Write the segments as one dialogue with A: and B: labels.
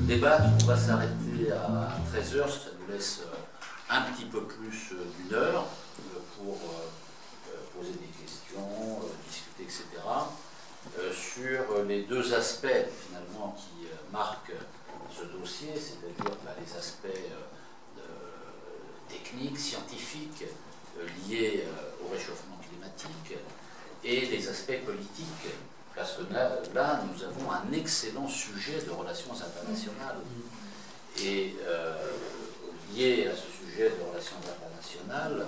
A: débattre. On va s'arrêter à 13 h, ça nous laisse un petit peu plus d'une heure pour poser des questions, discuter, etc. Sur les deux aspects finalement qui marquent ce dossier, c'est-à-dire les aspects techniques, scientifiques liés au réchauffement climatique et les aspects politiques, parce que là nous avons un excellent sujet de relations internationales. Et lié à ce sujet de relations internationales,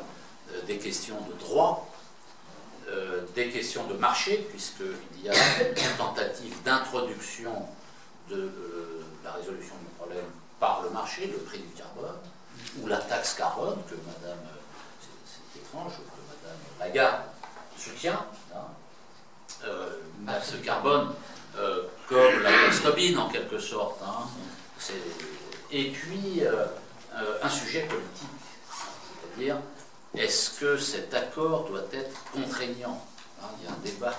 A: des questions de droit, des questions de marché, puisqu'il y a une tentative d'introduction de la résolution du problème par le marché, le prix du carbone, ou la taxe carbone, que Madame, c'est étrange, que Madame Lagarde soutient, hein, taxe carbone comme la taxe Tobin en quelque sorte, hein, et puis un sujet politique, c'est-à-dire est-ce que cet accord doit être contraignant, hein, il y a un débat,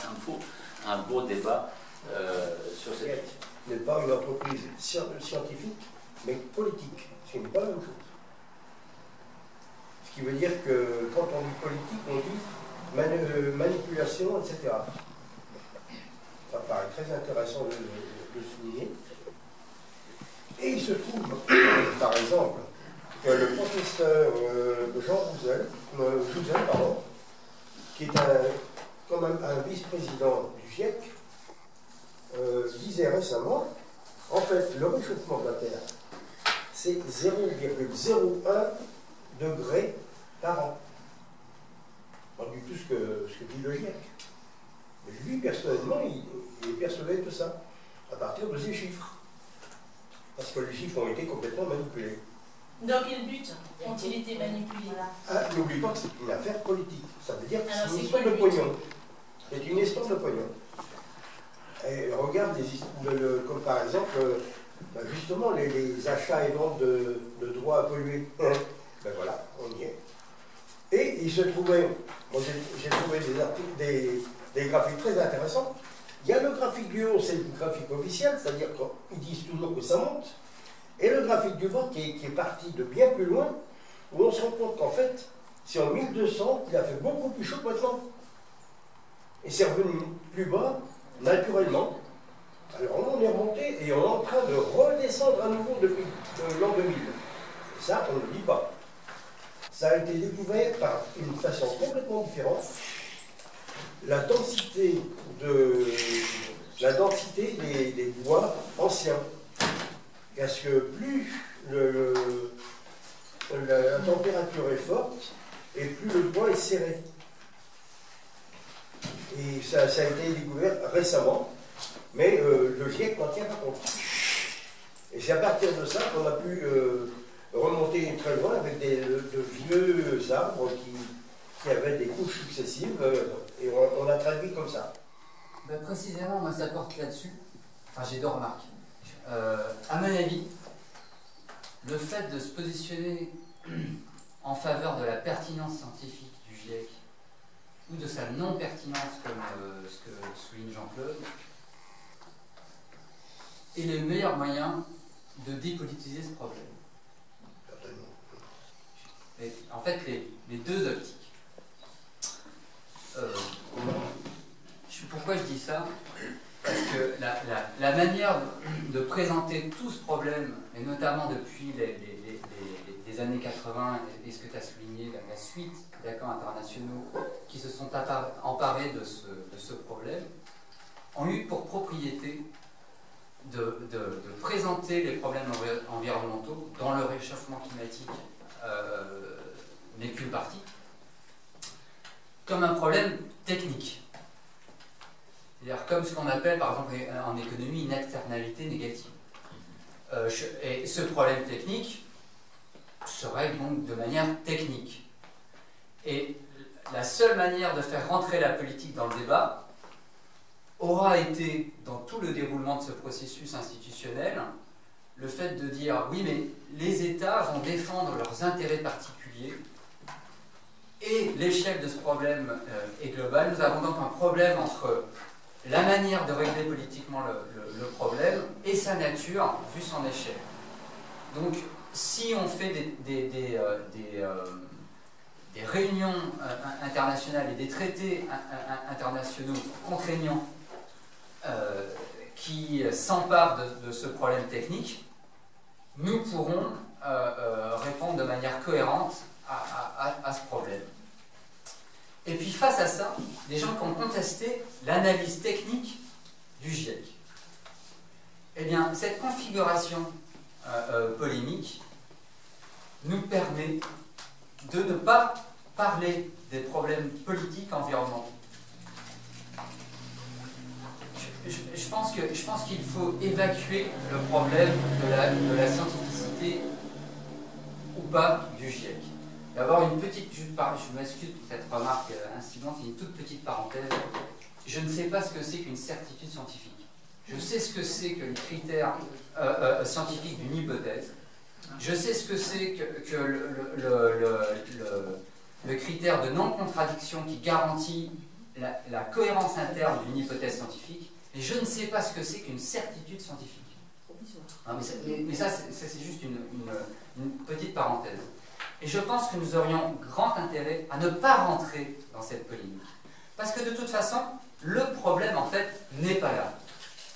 A: un beau débat sur cette question.
B: Ce n'est pas une entreprise scientifique, mais politique. Ce n'est pas la même chose. Ce qui veut dire que quand on dit politique, on dit manipulation, etc. Ça paraît très intéressant de souligner. Et il se trouve, par exemple, que le professeur Jean Jouzel, qui est quand même un vice-président du GIEC, disait récemment, en fait, le réchauffement de la Terre, c'est 0,01 degré par an. Pas du tout ce que dit le GIEC. Mais lui, personnellement, il est persuadé de ça, à partir de ces chiffres. Parce que les chiffres ont été complètement manipulés.
C: Dans quel but ont-ils été manipulés?
B: N'oublie pas que c'est une affaire politique. Ça veut dire que c'est une histoire de pognon. C'est une histoire de pognon. Et regarde, comme par exemple, justement, les achats et ventes de droits à polluer. Ben voilà, on y est. Et il se trouvait, moi j'ai trouvé des articles, des graphiques très intéressants. Il y a le graphique du haut, c'est le graphique officiel, c'est-à-dire qu'ils disent toujours que ça monte. Et le graphique du bas qui est parti de bien plus loin, où on se rend compte qu'en fait, c'est en 1200 qu'il a fait beaucoup plus chaud que maintenant. Et c'est revenu plus bas, naturellement. Alors on est remonté et on est en train de redescendre à nouveau depuis l'an 2000. Et ça, on ne le dit pas. Ça a été découvert par une façon complètement différente. La densité des bois anciens. Parce que plus la température est forte, et plus le bois est serré. Et ça a été découvert récemment, mais le GIEC n'en tient pas compte. Et c'est à partir de ça qu'on a pu remonter très loin avec de vieux arbres qui avaient des couches successives, et on a traduit comme ça.
D: Ben précisément, moi ça porte là-dessus. Enfin, j'ai deux remarques. À mon avis, le fait de se positionner en faveur de la pertinence scientifique du GIEC ou de sa non-pertinence, comme ce que souligne Jean-Claude, est le meilleur moyen de dépolitiser ce problème. Et, en fait, les deux optiques. Pourquoi je dis ça? Parce que la manière de présenter tout ce problème, et notamment depuis les années 80, et ce que tu as souligné, la suite d'accords internationaux qui se sont emparés de ce problème, ont eu pour propriété de présenter les problèmes environnementaux, dont le réchauffement climatique n'est qu'une partie, comme un problème technique. C'est-à-dire comme ce qu'on appelle, par exemple, en économie, une externalité négative. Et ce problème technique se règle donc de manière technique. Et la seule manière de faire rentrer la politique dans le débat aura été, dans tout le déroulement de ce processus institutionnel, le fait de dire, oui, mais les États vont défendre leurs intérêts particuliers, et l'échelle de ce problème est globale. Nous avons donc un problème entre la manière de régler politiquement le problème et sa nature, vu son échelle. Donc, si on fait des réunions internationales et des traités internationaux contraignants qui s'emparent de ce problème technique, nous pourrons répondre de manière cohérente à ce problème. Et puis face à ça, des gens qui ont contesté l'analyse technique du GIEC. Eh bien, cette configuration polémique nous permet de ne pas parler des problèmes politiques environnementaux. Je pense qu'il faut évacuer le problème de la scientificité ou pas du GIEC. D'abord, une petite, je m'excuse pour cette remarque incidente, c'est une toute petite parenthèse. Je ne sais pas ce que c'est qu'une certitude scientifique. Je sais ce que c'est que les critères scientifiques d'une hypothèse. Je sais ce que c'est que le critère de non-contradiction qui garantit la cohérence interne d'une hypothèse scientifique, mais je ne sais pas ce que c'est qu'une certitude scientifique. Non, mais ça, c'est juste une petite parenthèse. Et je pense que nous aurions grand intérêt à ne pas rentrer dans cette polémique. Parce que de toute façon, le problème, en fait, n'est pas là.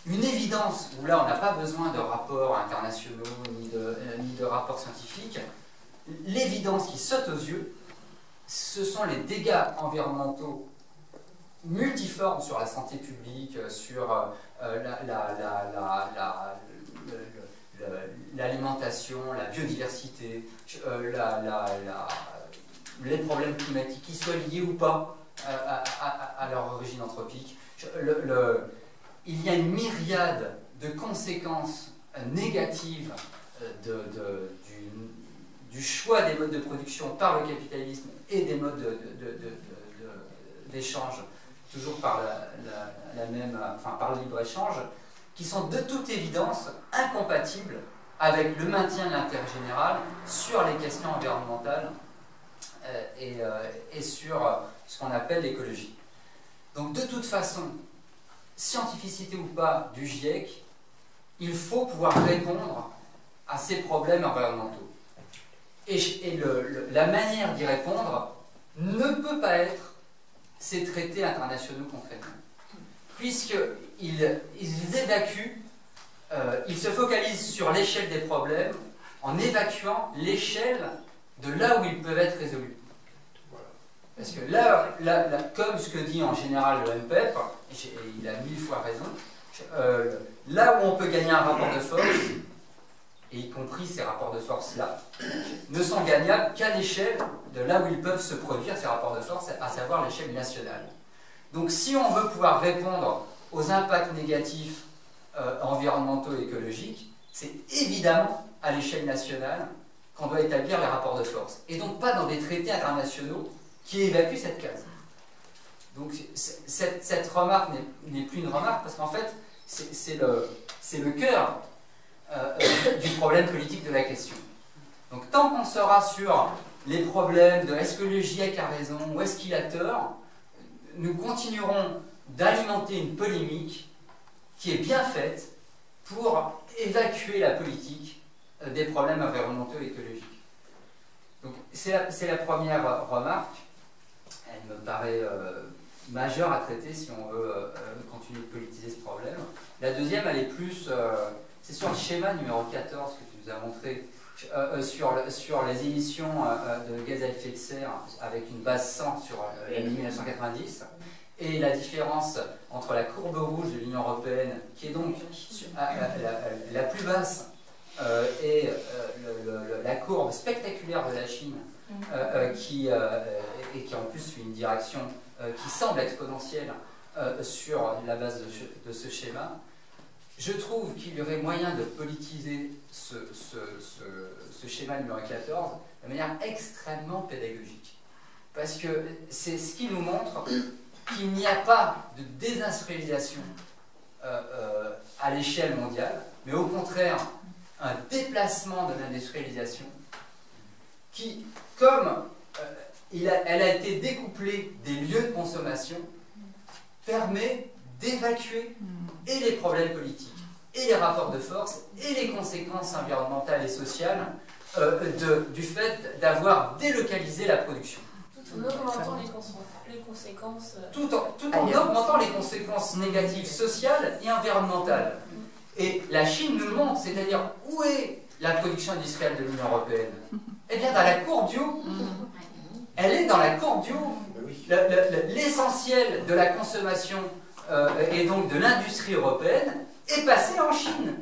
D: Une évidence, où là, on n'a pas besoin de rapports internationaux, ni de rapports scientifiques, l'évidence qui saute aux yeux, ce sont les dégâts environnementaux multiformes sur la santé publique, sur l'alimentation, la biodiversité, les problèmes climatiques, qu'ils soient liés ou pas à leur origine anthropique. Il y a une myriade de conséquences négatives du choix des modes de production par le capitalisme et des modes d'échange, toujours par par le libre-échange, qui sont de toute évidence incompatibles avec le maintien de l'intérêt général sur les questions environnementales et sur ce qu'on appelle l'écologie. Donc de toute façon, scientificité ou pas du GIEC, il faut pouvoir répondre à ces problèmes environnementaux. Et la manière d'y répondre ne peut pas être ces traités internationaux contraignants, puisqu'ils évacuent, ils se focalisent sur l'échelle des problèmes en évacuant l'échelle de là où ils peuvent être résolus. Parce que là, comme ce que dit en général le MPEP, et il a 1000 fois raison, là où on peut gagner un rapport de force, et y compris ces rapports de force-là, ne sont gagnables qu'à l'échelle de là où ils peuvent se produire, ces rapports de force, à savoir l'échelle nationale. Donc si on veut pouvoir répondre aux impacts négatifs environnementaux et écologiques, c'est évidemment à l'échelle nationale qu'on doit établir les rapports de force, et donc pas dans des traités internationaux qui évacuent cette case. Donc cette remarque n'est plus une remarque, parce qu'en fait, c'est le cœur du problème politique de la question. Donc tant qu'on sera sur les problèmes de est-ce que le GIEC a raison ou est-ce qu'il a tort, nous continuerons d'alimenter une polémique qui est bien faite pour évacuer la politique des problèmes environnementaux et écologiques. Donc c'est la première remarque. Elle me paraît majeure à traiter si on veut continuer de politiser ce problème. La deuxième, elle est plus... c'est sur le schéma numéro 14 que tu nous as montré, sur les émissions de gaz à effet de serre avec une base 100 sur l'année 1990, et la différence entre la courbe rouge de l'Union européenne, qui est donc la plus basse, et la courbe spectaculaire de la Chine, qui en plus suit une direction qui semble exponentielle sur la base de ce schéma. Je trouve qu'il y aurait moyen de politiser ce schéma numéro 14 de manière extrêmement pédagogique. Parce que c'est ce qui nous montre qu'il n'y a pas de désindustrialisation à l'échelle mondiale, mais au contraire, un déplacement de l'industrialisation qui, comme elle a été découplée des lieux de consommation, permet d'évacuer et les problèmes politiques, et les rapports de force, et les conséquences environnementales et sociales du fait d'avoir délocalisé la production.
C: Tout en augmentant les conséquences.
D: Tout en augmentant les conséquences négatives sociales et environnementales. Et la Chine nous le montre, c'est-à-dire où est la production industrielle de l'Union européenne? Eh bien, dans la courbe du haut. Elle est dans la courbe du haut. L'essentiel de la consommation et donc de l'industrie européenne est passé en Chine,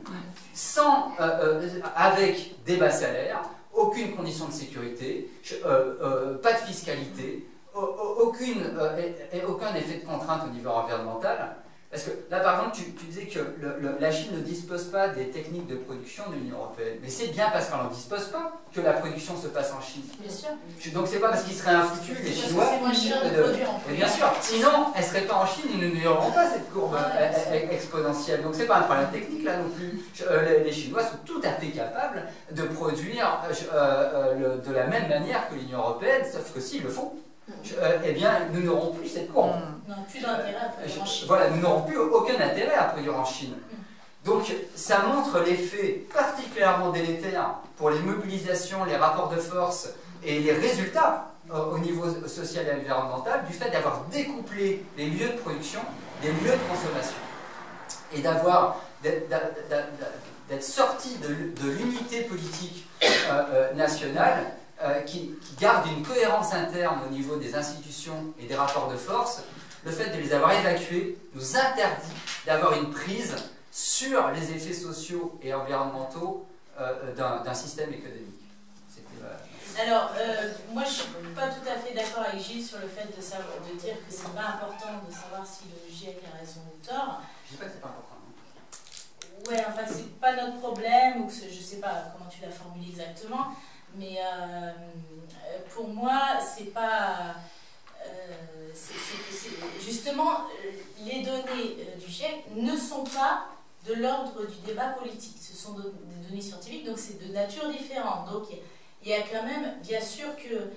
D: avec des bas salaires, aucune condition de sécurité, pas de fiscalité, aucun effet de contrainte au niveau environnemental. Parce que là, par exemple, tu disais que la Chine ne dispose pas des techniques de production de l'Union européenne. Mais c'est bien parce qu'on n'en dispose pas que la production se passe en Chine.
C: Bien sûr.
D: Donc c'est pas parce qu'ils seraient infoutus, les Chinois.
C: C'est moins cher de produire en plus.
D: Bien sûr. Sinon, elles ne seraient pas en Chine, ils ne n'auront pas cette courbe exponentielle. Donc c'est pas un problème technique là non plus. Les Chinois sont tout à fait capables de produire de la même manière que l'Union européenne, sauf que s'ils le font, eh bien, nous n'aurons plus cette courbe.
C: Non, plus d'intérêt à produire en Chine.
D: Voilà, nous n'aurons plus aucun intérêt à produire en Chine. Donc, ça montre l'effet particulièrement délétère pour les mobilisations, les rapports de force et les résultats au niveau social et environnemental du fait d'avoir découplé les lieux de production des lieux de consommation et d'être sorti de l'unité politique nationale qui garde une cohérence interne au niveau des institutions et des rapports de force. Le fait de les avoir évacués nous interdit d'avoir une prise sur les effets sociaux et environnementaux d'un système économique.
C: Alors, moi je ne suis pas tout à fait d'accord avec Gilles sur le fait de dire que c'est pas important de savoir si le GIEC a raison ou tort.
D: Je ne dis pas que c'est pas important.
C: Ouais, enfin c'est pas notre problème, ou que je sais pas comment tu l'as formulé exactement. Mais pour moi, c'est pas. Justement, les données du GIEC ne sont pas de l'ordre du débat politique. Ce sont des données scientifiques, donc c'est de nature différente. Donc il y a quand même, bien sûr que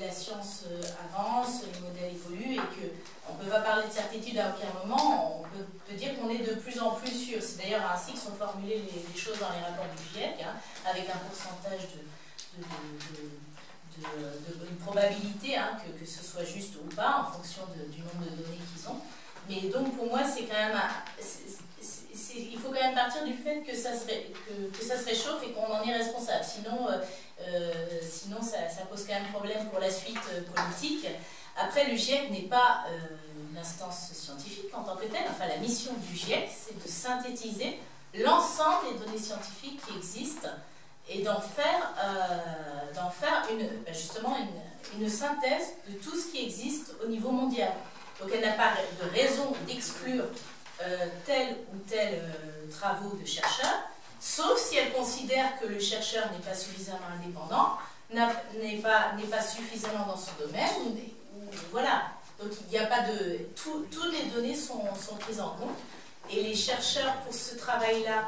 C: la science avance, les modèles évoluent et qu'on ne peut pas parler de certitude à aucun moment. On peut dire qu'on est de plus en plus sûr. C'est d'ailleurs ainsi que sont formulées les choses dans les rapports du GIEC, hein, avec un pourcentage une probabilité hein, que ce soit juste ou pas en fonction du nombre de données qu'ils ont. Mais donc pour moi c'est quand même il faut quand même partir du fait que ça se réchauffe et qu'on en est responsable. Sinon ça pose quand même problème pour la suite politique. Après, le GIEC n'est pas une instance scientifique en tant que telle. Enfin, la mission du GIEC, c'est de synthétiser l'ensemble des données scientifiques qui existent et d'en faire justement une synthèse de tout ce qui existe au niveau mondial. Donc elle n'a pas de raison d'exclure tel ou tel travaux de chercheurs, sauf si elle considère que le chercheur n'est pas suffisamment indépendant, n'est pas suffisamment dans son domaine, voilà. Donc il n'y a pas de... Toutes les données sont prises en compte, et les chercheurs pour ce travail-là,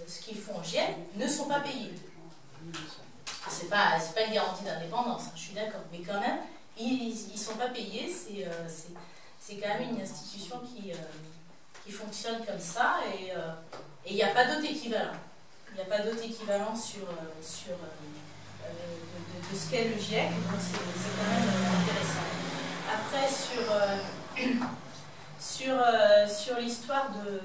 C: ce qu'ils font au GIEC, ne sont pas payés. C'est pas une garantie d'indépendance, hein, je suis d'accord, mais quand même, ils ne sont pas payés, c'est quand même une institution qui fonctionne comme ça, et il n'y a pas d'autre équivalent. Il n'y a pas d'autre équivalent de ce qu'est le GIEC, donc c'est quand même intéressant. Après, sur l'histoire de...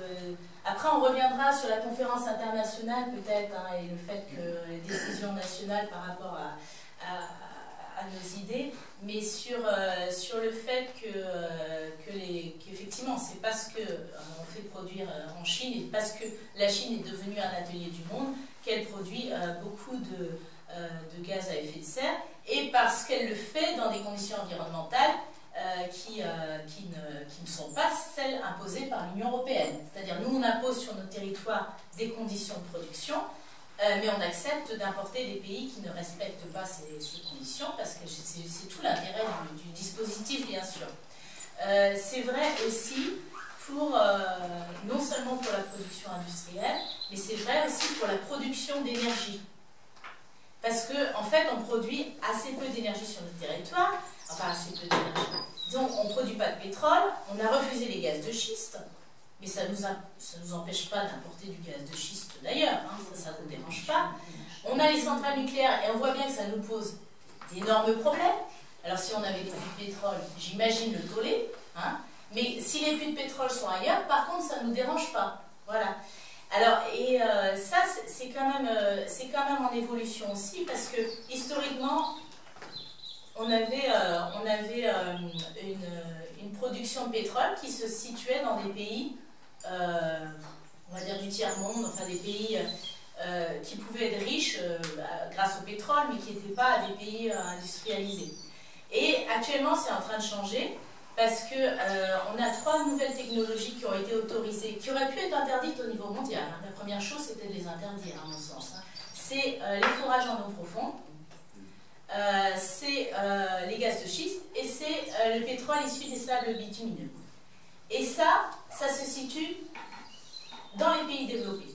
C: Après, on reviendra sur la conférence internationale, peut-être, hein, et le fait que les décisions nationales par rapport à nos idées, mais sur le fait qu'effectivement, c'est parce qu'on fait produire en Chine, et parce que la Chine est devenue un atelier du monde, qu'elle produit beaucoup de gaz à effet de serre, et parce qu'elle le fait dans des conditions environnementales qui ne sont pas celles imposées par l'Union européenne. C'est-à-dire, nous, on impose sur notre territoire des conditions de production, mais on accepte d'importer des pays qui ne respectent pas ces conditions, parce que c'est tout l'intérêt du dispositif, bien sûr. C'est vrai aussi non seulement pour la production industrielle, mais c'est vrai aussi pour la production d'énergie. Parce qu'en fait, on produit assez peu d'énergie sur notre territoire, enfin assez peu d'énergie, Donc on ne produit pas de pétrole, on a refusé les gaz de schiste, mais ça nous empêche pas d'importer du gaz de schiste d'ailleurs, hein, ça ne nous dérange pas. On a les centrales nucléaires et on voit bien que ça nous pose d'énormes problèmes. Alors si on avait des puits de pétrole, j'imagine le tollé, hein, mais si les puits de pétrole sont ailleurs, par contre ça ne nous dérange pas. Voilà. Alors, et ça c'est quand même en évolution aussi, parce que historiquement, on avait une production de pétrole qui se situait dans des pays, on va dire du tiers-monde, enfin des pays qui pouvaient être riches grâce au pétrole, mais qui n'étaient pas des pays industrialisés. Et actuellement, c'est en train de changer, parce qu'on a 3 nouvelles technologies qui ont été autorisées, qui auraient pu être interdites au niveau mondial. Hein. La première chose, c'était de les interdire, à mon sens. Hein. C'est les forages en eau profonde, c'est les gaz de schiste, et c'est le pétrole issu des sables bitumineux. Et ça se situe dans les pays développés.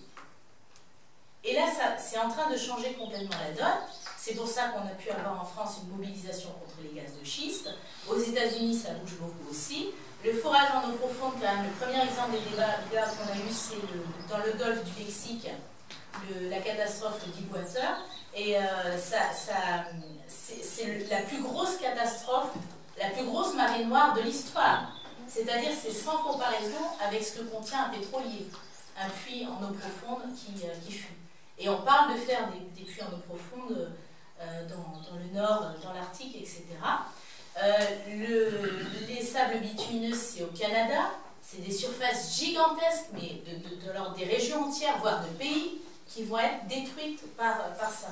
C: Et là, c'est en train de changer complètement la donne. C'est pour ça qu'on a pu avoir en France une mobilisation contre les gaz de schiste. Aux États-Unis, ça bouge beaucoup aussi. Le forage en eau profonde, quand même, le premier exemple des débats qu'on a eu, c'est dans le golfe du Mexique, la catastrophe de Deepwater. Et c'est la plus grosse catastrophe, la plus grosse marée noire de l'histoire. C'est-à-dire, c'est sans comparaison avec ce que contient un pétrolier, un puits en eau profonde qui fuit. Et on parle de faire des puits en eau profonde dans le nord, dans l'Arctique, etc. Les sables bitumineux, c'est au Canada. C'est des surfaces gigantesques, mais de l'ordre des régions entières, voire de pays, qui vont être détruites par ça.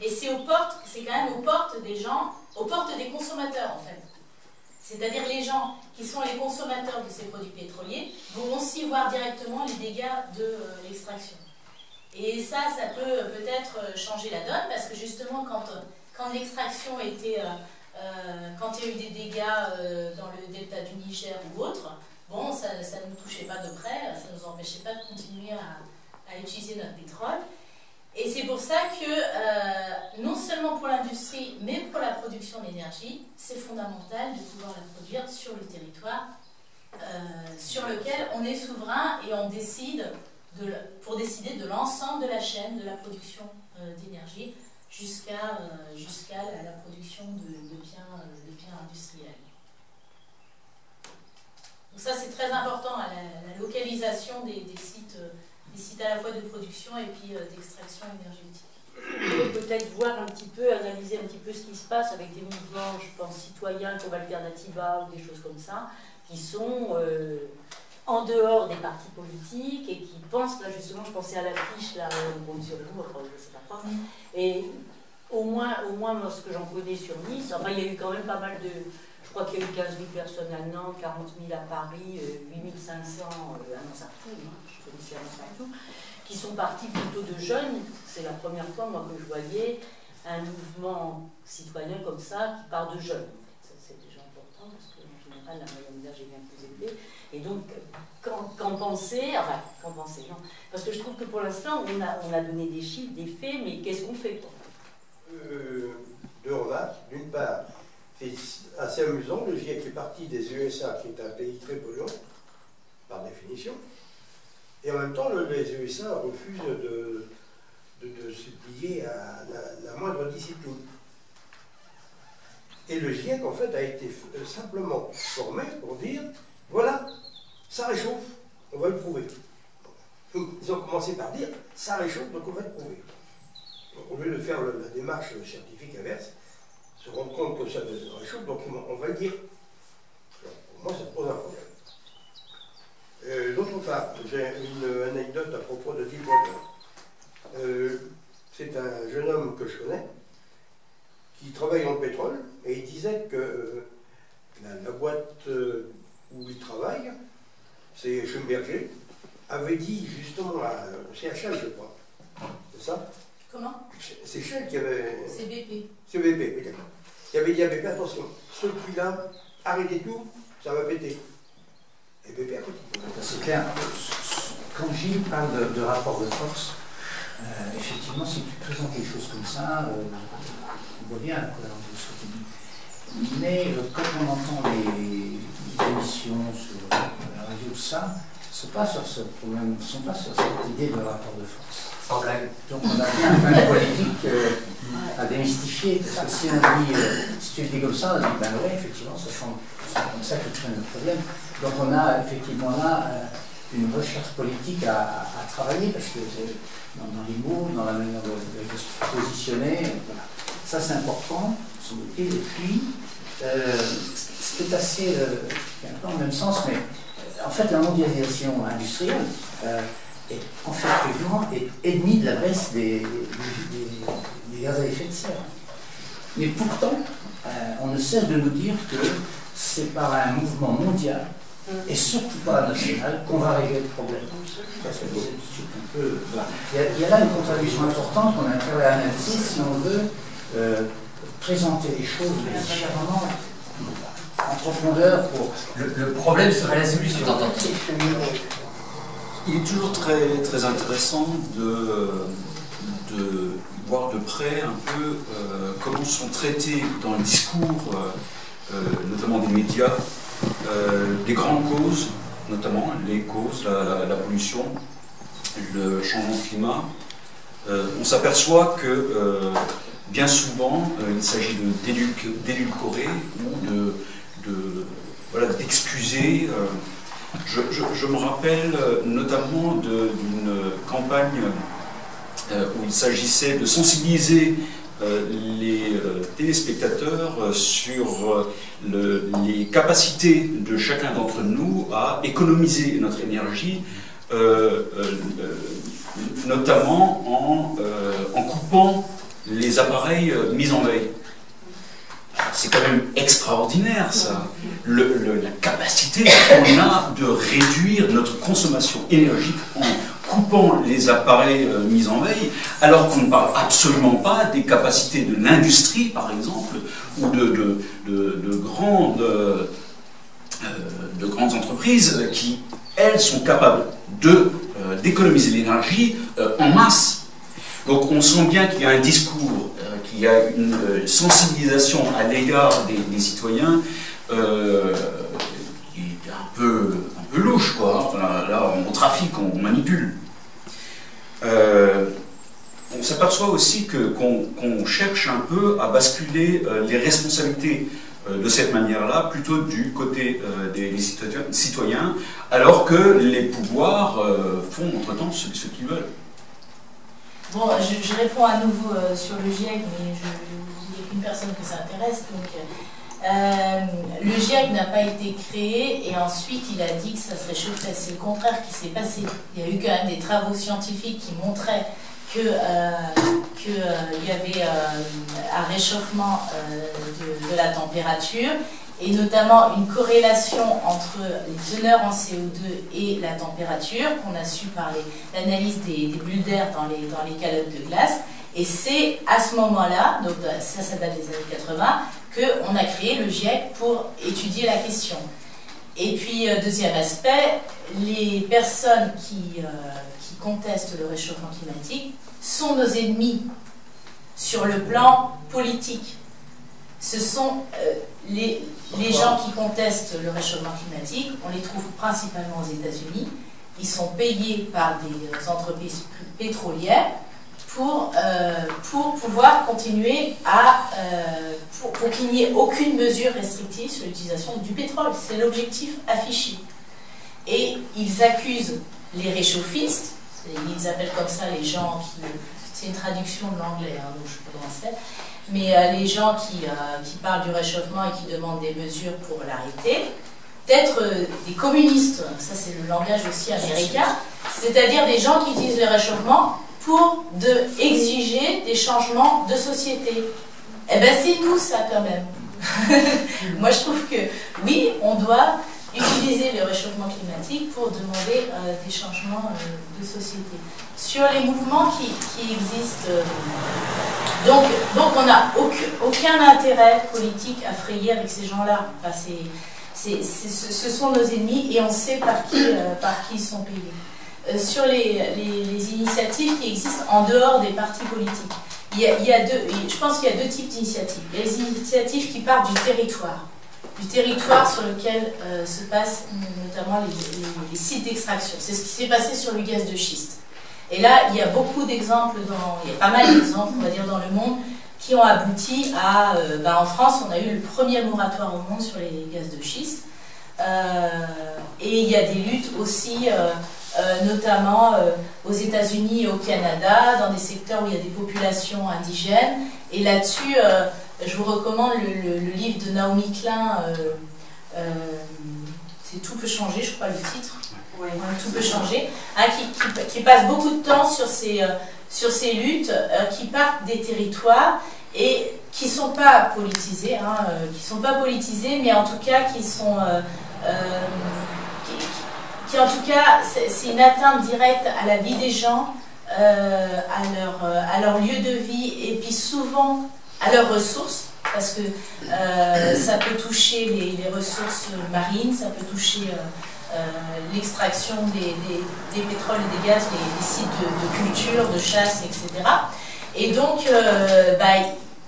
C: Et c'est quand même aux portes des gens, aux portes des consommateurs, en fait. C'est-à-dire les gens qui sont les consommateurs de ces produits pétroliers vont aussi voir directement les dégâts de l'extraction. Et ça peut peut-être changer la donne, parce que justement, quand l'extraction était... quand il y a eu des dégâts dans le delta du Niger ou autre, bon, ça ne nous touchait pas de près, ça ne nous empêchait pas de continuer à utiliser notre pétrole. Et c'est pour ça que, non seulement pour l'industrie, mais pour la production d'énergie, c'est fondamental de pouvoir la produire sur le territoire sur lequel on est souverain et on décide pour décider de l'ensemble de la chaîne de la production d'énergie jusqu'à la production de biens industriels. Donc ça, c'est très important, la localisation des sites à la fois de production et puis d'extraction énergétique.
E: On peut peut-être voir un petit peu, analyser un petit peu ce qui se passe avec des mouvements, je pense, citoyens comme Alternativa ou des choses comme ça, qui sont en dehors des partis politiques et qui pensent, là justement, je pensais à l'affiche, là, on compte sur vous, enfin, je ne sais pas quoi, et au moins moi, ce que j'en connais sur Nice, enfin, il y a eu quand même pas mal de... Je crois qu'il y a eu 15 000 personnes à Nantes, 40 000 à Paris, 8 500 à Mansartou, je connaissais à Mansartou, qui sont partis plutôt de jeunes. C'est la première fois, moi, que je voyais un mouvement citoyen comme ça qui part de jeunes. Ça, c'est déjà important, parce qu'en général, la moyenne d'âge est bien plus élevée. Et donc, qu'en penser, non. Parce que je trouve que pour l'instant, on a donné des chiffres, des faits, mais qu'est-ce qu'on fait, quoi?
B: Deux remarques. D'une part, c'est assez amusant, le GIEC est parti des USA, qui est un pays très polluant, par définition, et en même temps, les USA refusent de se plier à la moindre discipline. Et le GIEC, en fait, a été simplement formé pour dire, voilà, ça réchauffe, on va le prouver. Ils ont commencé par dire, ça réchauffe, donc on va le prouver. Au lieu de faire la démarche scientifique inverse, se rendre compte que ça réchauffe, donc on va le dire. Alors, pour moi, ça pose un problème. D'autre part, j'ai une anecdote à propos de Deepwater. C'est un jeune homme que je connais qui travaille dans le pétrole et il disait que la boîte où il travaille, c'est Schlumberger, avait dit justement c'est Shell, je crois. C'est ça?
C: Comment?
B: C'est Shell qui avait...
C: C'est BP.
B: C'est BP, oui, d'accord. Qui avait dit à BP, attention, ce puits-là, arrêtez tout, ça va péter. Et BP a continué.
F: C'est clair. Quand Gilles parle de rapport de force, effectivement, si tu présentes les choses comme ça, on voit bien à quoi on veut se mais quand on entend les émissions sur la radio, tout ça, ne sont pas sur ce problème, ne sont pas sur cette idée de rapport de force.
D: Sans blague.
F: Donc on a bien un point politique à démystifier, parce que si on dit, si tu le dis comme ça, on dit, ben oui, effectivement, c'est comme ça que traîne le problème. Donc on a effectivement là une recherche politique à travailler, parce que dans les mots, dans la manière de se positionner, voilà. Ça c'est important, semble-t-il. Et puis, c'est assez, un peu dans le même sens, mais en fait la mondialisation industrielle est en fait est ennemie de la baisse des gaz à effet de serre. Mais pourtant, on ne cesse de nous dire que c'est par un mouvement mondial, et surtout pas national, qu'on va régler le problème. Parce que c'est un peu, voilà. Il y a là une contradiction importante qu'on a intérêt à analyser si on veut présenter les choses différemment, en profondeur. Pour
D: le problème serait la solution.
G: Il est toujours très, très intéressant de voir de près un peu comment sont traités dans le discours, notamment des médias, des grandes causes, notamment les causes, la pollution, le changement de climat. On s'aperçoit que bien souvent il s'agit d'édulcorer ou d'excuser. Je me rappelle notamment d'une campagne où il s'agissait de sensibiliser les téléspectateurs sur les capacités de chacun d'entre nous à économiser notre énergie, notamment en coupant les appareils mis en veille. C'est quand même extraordinaire, ça. La capacité qu'on a de réduire notre consommation énergique en coupant les appareils mis en veille, alors qu'on ne parle absolument pas des capacités de l'industrie, par exemple, ou de grandes entreprises qui, elles, sont capables d'économiser l'énergie en masse. Donc on sent bien qu'il y a un discours, qu'il y a une sensibilisation à l'égard des citoyens qui est un peu louche, quoi. Là, on trafique, on manipule. On s'aperçoit aussi qu'on cherche un peu à basculer les responsabilités de cette manière-là, plutôt du côté des citoyens, alors que les pouvoirs font entre-temps ce qu'ils veulent.
C: Bon, je réponds à nouveau sur le GIEC, mais il n'y a qu'une personne que ça intéresse. Donc, le GIEC n'a pas été créé et ensuite il a dit que ça se réchauffait. C'est le contraire qui s'est passé. Il y a eu quand même des travaux scientifiques qui montraient qu'il y avait un réchauffement de la température et notamment une corrélation entre les teneurs en CO2 et la température qu'on a su par l'analyse des bulles d'air dans les calottes de glace. Et c'est à ce moment-là, donc ça date des années 80, qu'on a créé le GIEC pour étudier la question. Et puis, deuxième aspect, les personnes qui contestent le réchauffement climatique sont nos ennemis sur le plan politique. Ce sont les gens qui contestent le réchauffement climatique, on les trouve principalement aux États-Unis. Ils sont payés par des entreprises pétrolières pour pouvoir continuer pour qu'il n'y ait aucune mesure restrictive sur l'utilisation du pétrole. C'est l'objectif affiché. Et ils accusent les réchauffistes, ils appellent comme ça les gens qui... C'est une traduction de l'anglais, hein, donc je ne sais pas comment c'est. Mais les gens qui parlent du réchauffement et qui demandent des mesures pour l'arrêter, d'être des communistes, ça c'est le langage aussi américain, c'est-à-dire des gens qui utilisent le réchauffement pour exiger des changements de société. Eh bien c'est nous ça quand même. Moi je trouve que oui, on doit utiliser le réchauffement climatique pour demander des changements de société. Sur les mouvements qui existent, donc on n'a aucun intérêt politique à frayer avec ces gens-là. Enfin, ce sont nos ennemis et on sait par qui ils sont payés. Sur les initiatives qui existent en dehors des partis politiques, je pense qu'il y a deux types d'initiatives. Il y a les initiatives qui partent du territoire sur lequel se passent notamment les sites d'extraction. C'est ce qui s'est passé sur le gaz de schiste. Et là, il y a beaucoup d'exemples, il y a pas mal d'exemples, on va dire, dans le monde, qui ont abouti à... en France, on a eu le premier moratoire au monde sur les gaz de schiste. Et il y a des luttes aussi, notamment aux États-Unis et au Canada, dans des secteurs où il y a des populations indigènes. Et là-dessus, je vous recommande le livre de Naomi Klein, c'est Tout peut changer, je crois, le titre. Ouais, Tout peut changer, hein, qui passe beaucoup de temps sur ces luttes qui partent des territoires et qui ne sont pas politisées, mais en tout cas qui sont... qui en tout cas, c'est une atteinte directe à la vie des gens, à leur lieu de vie et puis souvent à leurs ressources, parce que ça peut toucher les ressources marines, ça peut toucher l'extraction des pétroles et des gaz, les sites de culture, de chasse, etc. Et donc,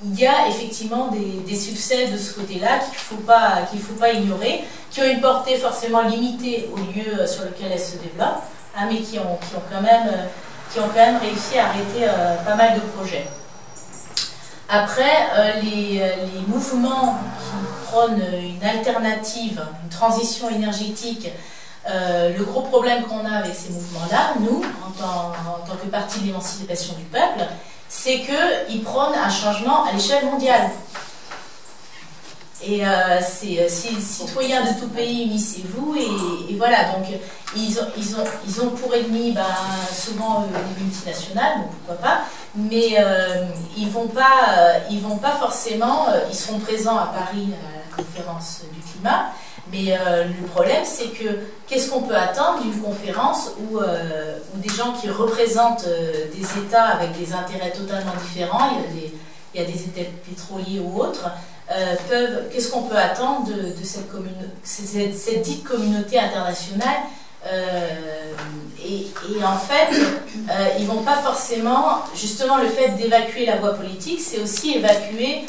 C: il y a effectivement des succès de ce côté-là qu'il faut pas ignorer, qui ont une portée forcément limitée au lieu sur lequel elles se développent, hein, mais qui ont quand même réussi à arrêter pas mal de projets. Après, les mouvements qui prônent une alternative, une transition énergétique, le gros problème qu'on a avec ces mouvements-là, nous, en tant que parti de l'émancipation du peuple, c'est qu'ils prônent un changement à l'échelle mondiale. Et si les citoyens de tout pays, unissez-vous, et voilà, donc ils ont pour ennemi souvent les multinationales, bon, pourquoi pas, mais ils vont pas forcément, ils seront présents à Paris à la conférence du climat, mais le problème c'est que qu'est-ce qu'on peut attendre d'une conférence où des gens qui représentent des États avec des intérêts totalement différents, il y a des États pétroliers ou autres, qu'est-ce qu'on peut attendre de cette dite communauté internationale et en fait, ils vont pas forcément, justement le fait d'évacuer la voie politique, c'est aussi évacuer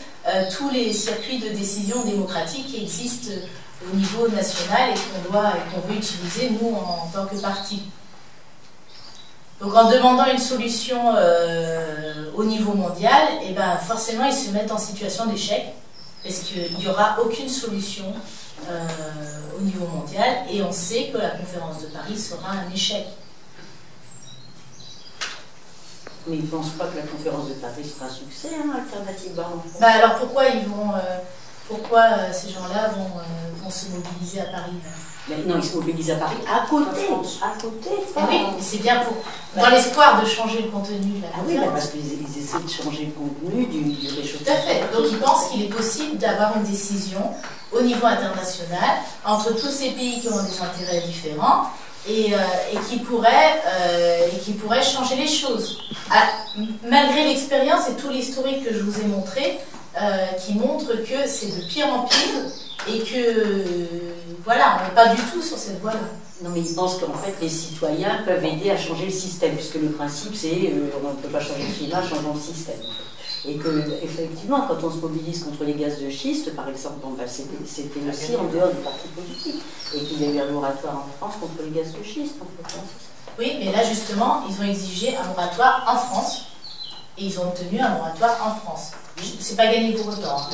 C: tous les circuits de décision démocratique qui existent au niveau national et qu'on veut utiliser nous en tant que parti. Donc en demandant une solution au niveau mondial, et forcément ils se mettent en situation d'échec, parce qu'il n'y aura aucune solution au niveau mondial, et on sait que la conférence de Paris sera un échec.
E: Mais ils ne pensent pas que la conférence de Paris sera un succès, Alternative en France.
C: Alors pourquoi ces gens-là vont se mobiliser à Paris?
E: Mais non, ils se mobilisent à Paris, à côté.
C: Oui, mais c'est bien dans l'espoir de changer le contenu de la conférence.
E: Ah oui, parce qu'ils essaient de changer le contenu du réchauffement.
C: Tout à fait. Donc ils pensent qu'il est possible d'avoir une décision au niveau international entre tous ces pays qui ont des intérêts différents et qui pourraient changer les choses. Malgré l'expérience et tout l'historique que je vous ai montré, qui montre que c'est de pire en pire et que voilà, on n'est pas du tout sur cette voie-là.
E: Non, mais ils pensent qu'en fait les citoyens peuvent aider à changer le système, puisque le principe c'est on ne peut pas changer le climat, changeons le système. Et que effectivement, quand on se mobilise contre les gaz de schiste, par exemple, c'était aussi en dehors du parti politique, et qu'il y a eu un moratoire en France contre les gaz de schiste. En fait.
C: Oui, mais là justement, ils ont exigé un moratoire en France, et ils ont obtenu un moratoire en France. C'est pas gagné pour autant.